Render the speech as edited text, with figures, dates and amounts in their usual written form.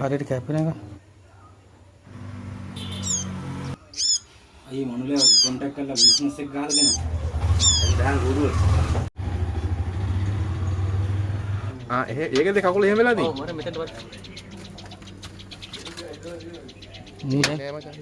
හරියට කැපෙන එක. අයියේ මනුලයා කොන්ටැක්ට් කරලා බිස්නස් එක ගහලා දෙනවා. ඒක දැන් ගුරුවරු. ඒකද කකුල එහෙම වෙලා තියෙන්නේ. ඔව් මට මෙතනට නෑ නෑ මචං.